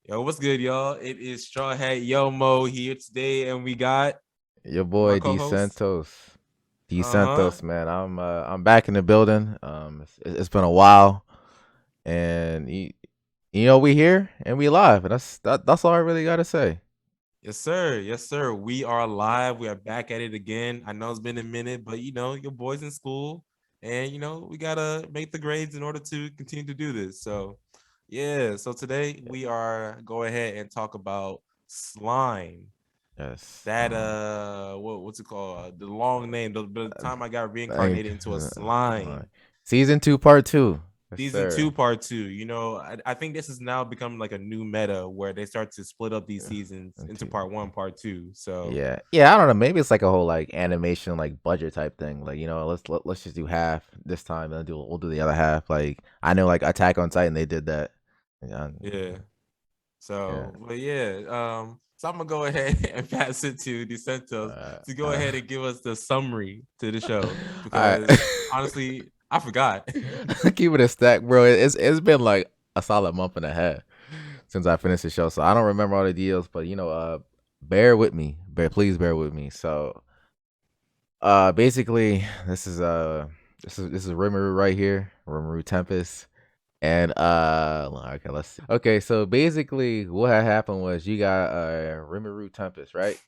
Yo, what's good, y'all? It is StrawhatYomo here today, and we got Your my boy co-host. Dcentos. Uh-huh. Dcentos, man. I'm back in the building. It's been a while, and we here and we live, and that's all I really gotta say. Yes, sir. Yes, sir. We are live. We are back at it again. I know it's been a minute, but your boy's in school, and we gotta make the grades in order to continue to do this. So, yeah. So today we are go ahead and talk about slime. Yes. That what's it called? The long name. The Uh, time I got I, reincarnated into a uh, slime. Season 2, part 2. Yes, Season sir. two, part two. I think this is now becoming like a new meta where they start to split up these seasons And into two. part one, part two. So Yeah. I don't know. Maybe it's like a whole like animation like budget type thing. Like let's just do half this time, and we'll do the other half. Like I know like Attack on Titan they did that. Yeah. yeah. Yeah. But yeah. So I'm gonna go ahead and pass it to Dcentos Uh, to go uh, ahead and give us the summary to the show All right. because honestly, I forgot. Keep it a stack, bro. It's been like a solid month and a half since I finished the show, so I don't remember all the deals. But bear with me, please bear with me. So, basically, this is Rimuru right here, Rimuru Tempest, and okay, let's see. Okay, so basically, what had happened was you got Rimuru Tempest, right?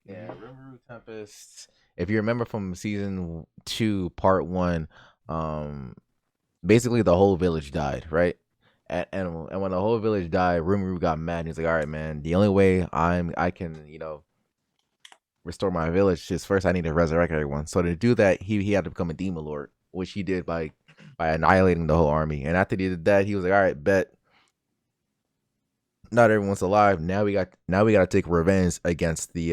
Yeah, Mhm. Rimuru Tempest. If you remember from season 2, part 1, um, basically the whole village died, right? And when the whole village died, Rimuru got mad. He's like, "All right, man. The only way I can restore my village is first I need to resurrect everyone. So to do that, he had to become a demon lord, which he did by annihilating the whole army. And after he did that, he was like, "All right, bet not everyone's alive. Now we got to take revenge against the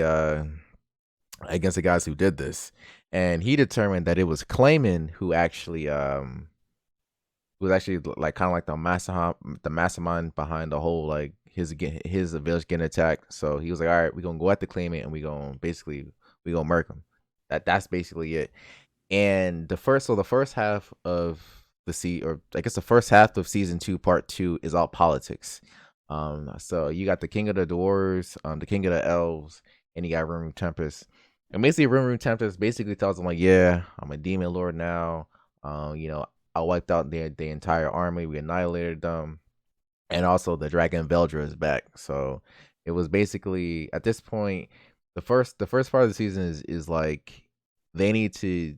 guys who did this." And he determined that it was Clayman who was actually like kind of like the mastermind behind the whole like his village getting attacked. So he was like, all right, we're gonna go at the claimant and we gonna murk him. That's basically it. And the first half of or I guess the first half of season 2, part 2 is all politics. So you got the king of the dwarves, the king of the elves, and you got Rimuru Tempest. And basically, Rimuru Tempest basically tells them like, yeah, I'm a demon lord now. I wiped out the entire army. We annihilated them, and also the dragon Veldra is back. So it was basically at this point the first part of the season is like they need to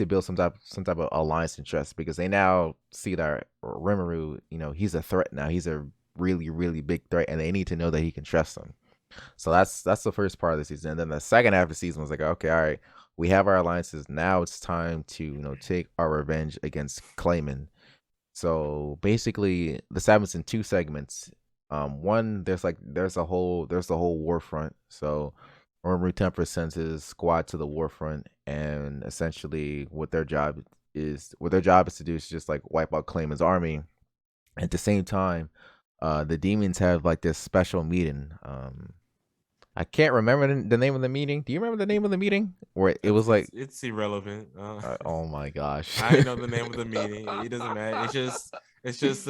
build some type of alliance and trust because they now see that Rimuru, he's a threat now. He's a really really big threat, and they need to know that he can trust them. So that's the first part of the season. And then the second half of the season was like, okay, all right, we have our alliances. Now it's time to, take our revenge against Clayman. So basically this happens in two segments. One, there's the whole war front. So Ormuru Temper sends his squad to the war front, and essentially what their job is to do is just like wipe out Clayman's army. At the same time, the demons have like this special meeting. I can't remember the name of the meeting. Do you remember the name of the meeting? Where it it's was it's like, it's irrelevant. oh my gosh. I know the name of the meeting. It doesn't matter. It's just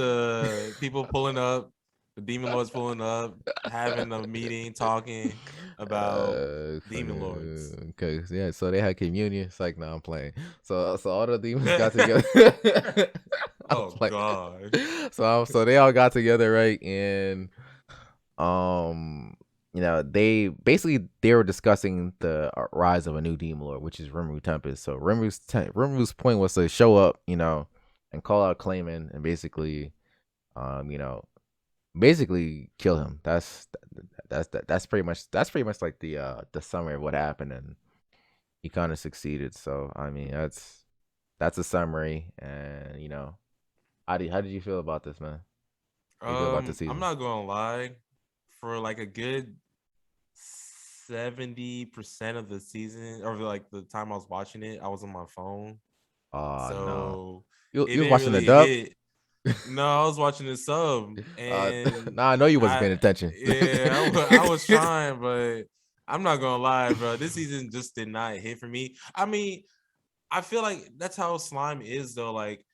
people pulling up, the demon lords pulling up, having a meeting, talking about demon lords. Okay, yeah. So they had communion. It's like, no, I'm playing. So all the demons got together. I'm Oh playing. God. So they all got together, right? And um, they were discussing the rise of a new demon lord, which is Rimuru Tempest. So Rimuru's point was to show up, and call out Clayman and um, you know, basically kill him. That's pretty much like the summary of what happened, and he kind of succeeded. So I mean, that's a summary, and how did you feel about this, man? How you feel about the I'm season? not gonna lie. For like a good 70% of the season, or like the time I was watching it, I was on my phone. Oh no, So you it was didn't watching the really dub. hit. No, I was watching the sub, uh, and nah, I know you wasn't I paying attention. yeah, I was trying, but I'm not gonna lie, bro. This season just did not hit for me. I mean, I feel like that's how slime is though. Like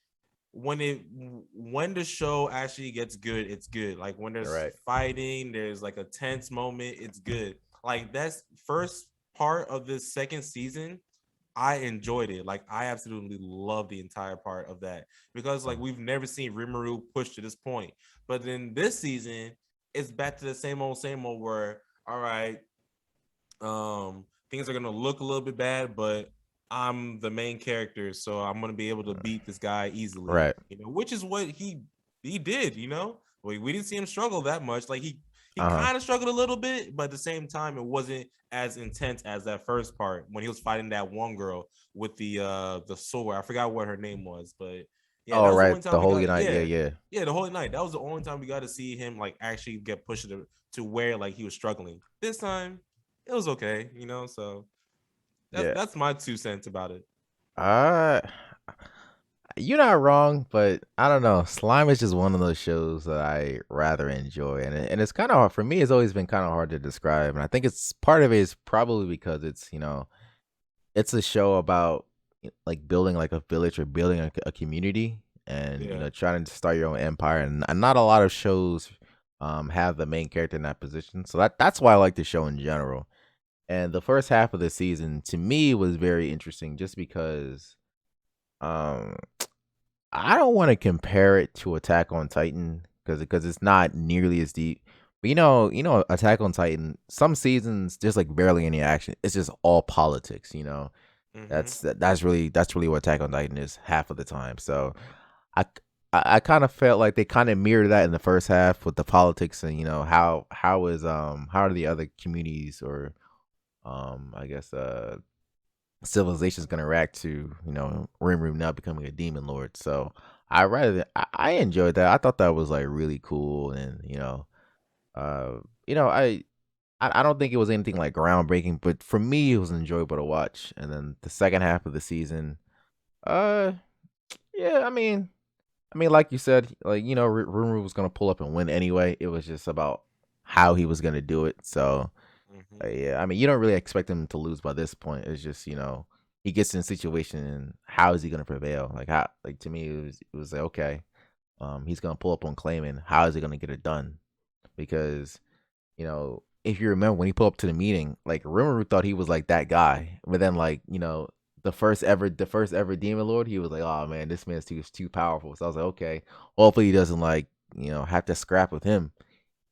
when the show actually gets good, it's good. Like when You're there's right. fighting, there's like a tense moment, it's good. Like that's first part of this second season, I enjoyed it. Like I absolutely love the entire part of that because like Mm. we've never seen Rimuru push to this point. But then this season, it's back to the same old where all right, things are gonna look a little bit bad, but I'm the main character, so I'm gonna be able to beat this guy easily. Right. You know, which is what he did. You know, we didn't see him struggle that much. Like he Uh huh. kind of struggled a little bit, but at the same time, it wasn't as intense as that first part when he was fighting that one girl with the sword. I forgot what her name was, but yeah, Oh that was the right, only time the we Holy got. Night. Yeah, Yeah, yeah, yeah, the Holy Night. That was the only time we got to see him like actually get pushed to where like he was struggling. This time it was okay, you know. So yeah. that's my 2 cents about it. Uh you're not wrong, but I don't know. Slime is just one of those shows that I rather enjoy, and it's kind of hard for me. It's always been kind of hard to describe, and I think it's part of it is probably because it's it's a show about like building like a village or building a community, and Yeah. trying to start your own empire, and not a lot of shows have the main character in that position. So that's why I like the show in general. And the first half of the season to me was very interesting, just because um I don't want to compare it to Attack on Titan because it's not nearly as deep. But Attack on Titan. Some seasons there's like barely any action. It's just all politics. Mm-hmm. That's really what Attack on Titan is half of the time. So I I kind of felt like they kind of mirrored that in the first half with the politics, and how are the other communities, or I guess civilization's gonna react to Rim now becoming a demon lord. So I enjoyed that. I thought that was like really cool, and uh you know I don't think it was anything like groundbreaking, but for me it was enjoyable to watch. And then the second half of the season, uh yeah, I mean, like you said, like Rim was gonna pull up and win anyway. It was just about how he was gonna do it. So Mm-hmm. yeah, I mean, you don't really expect him to lose by this point. It's just he gets in a situation, and how is he gonna prevail? Like how, like to me, it was like, okay, he's gonna pull up on claiming. How is he gonna get it done? Because if you remember when he pulled up to the meeting, like Rimuru thought he was like that guy, but then like the first ever demon lord, he was like, oh man, this man's too powerful. So I was like, okay, hopefully he doesn't like have to scrap with him.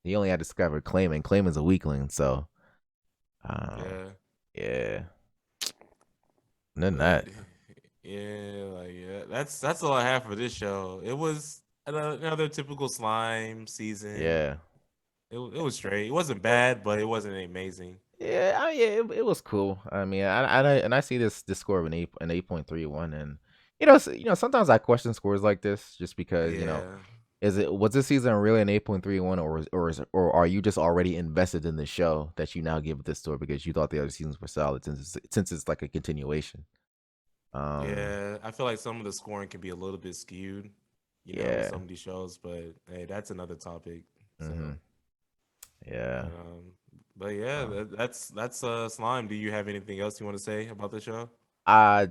He only had to scrap with Claim, and Claim is a weakling, so. Um, Yeah. yeah. And then But that. yeah, like yeah, that's all I have for this show. It was another typical slime season. Yeah. It was straight. It wasn't bad, but it wasn't amazing. Yeah, yeah, it was cool. I mean, I see this score of an 8.31, and sometimes I question scores like this just because Yeah. was this season really an 8.31, or are you just already invested in the show that you now give this score because you thought the other seasons were solid, since it's like a continuation. Um, Yeah. I feel like some of the scoring can be a little bit skewed, you know, with yeah. some of these shows, but hey, that's another topic. So Mhm. Yeah. but but yeah, Um, that's slime. Do you have anything else you want to say about the show? I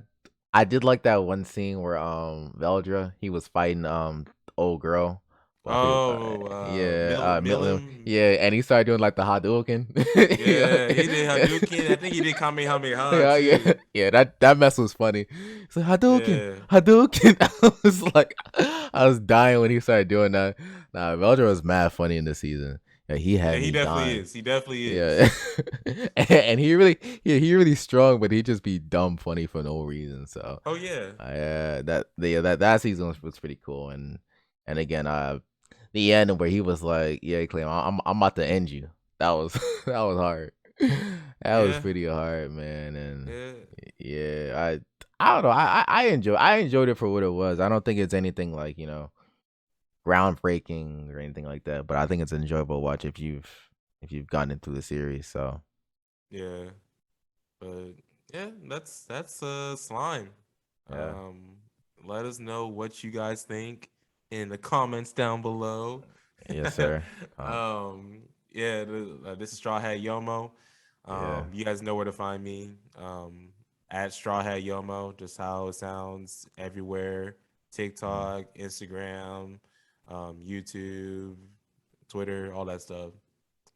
I did like that one scene where Veldra, he was fighting the old girl. Well, I forget, Oh, yeah, Milton, Milim. yeah, and he started doing like the Hadouken. Yeah, he did Yeah. Hadouken. I think he did Kamehameha Yeah, yeah, too. yeah. That mess was funny. It's like Hadouken, Yeah, Hadouken. I was like, I was dying when he started doing that. Nah, Veldra was mad funny in this season. Yeah, he yeah, had he me definitely dying. is. He definitely Yeah, is. and he really strong, but he just be dumb funny for no reason. So, Oh yeah, that season was pretty cool. And again, the end where he was like, "Yeah, Clay, I'm about to end you." That was that was hard. That was yeah, pretty hard, man. And yeah, yeah, I don't know. I enjoyed it for what it was. I don't think it's anything like groundbreaking or anything like that. But I think it's an enjoyable watch if you've gotten into the series. So yeah. But yeah, that's slime. yeah, Um, let us know what you guys think in the comments down below. yes, sir. Yeah, this is Straw Hat Yomo. Yeah, You guys know where to find me. At Straw Hat Yomo, just how it sounds everywhere. Mm. TikTok, Instagram, YouTube, Twitter, all that stuff.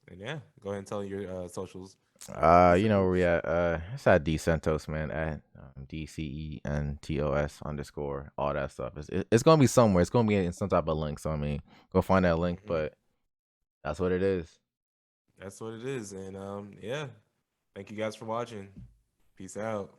And yeah, go ahead and tell your socials. You know where we Dcentos. at? It's at Dcentos, man. At DCENTOS underscore all that stuff. It's gonna be somewhere. It's gonna be in some type of link. So I mean, go find that link. Hmm. But that's what it is. That's what it is. And yeah, thank you guys for watching. Peace out.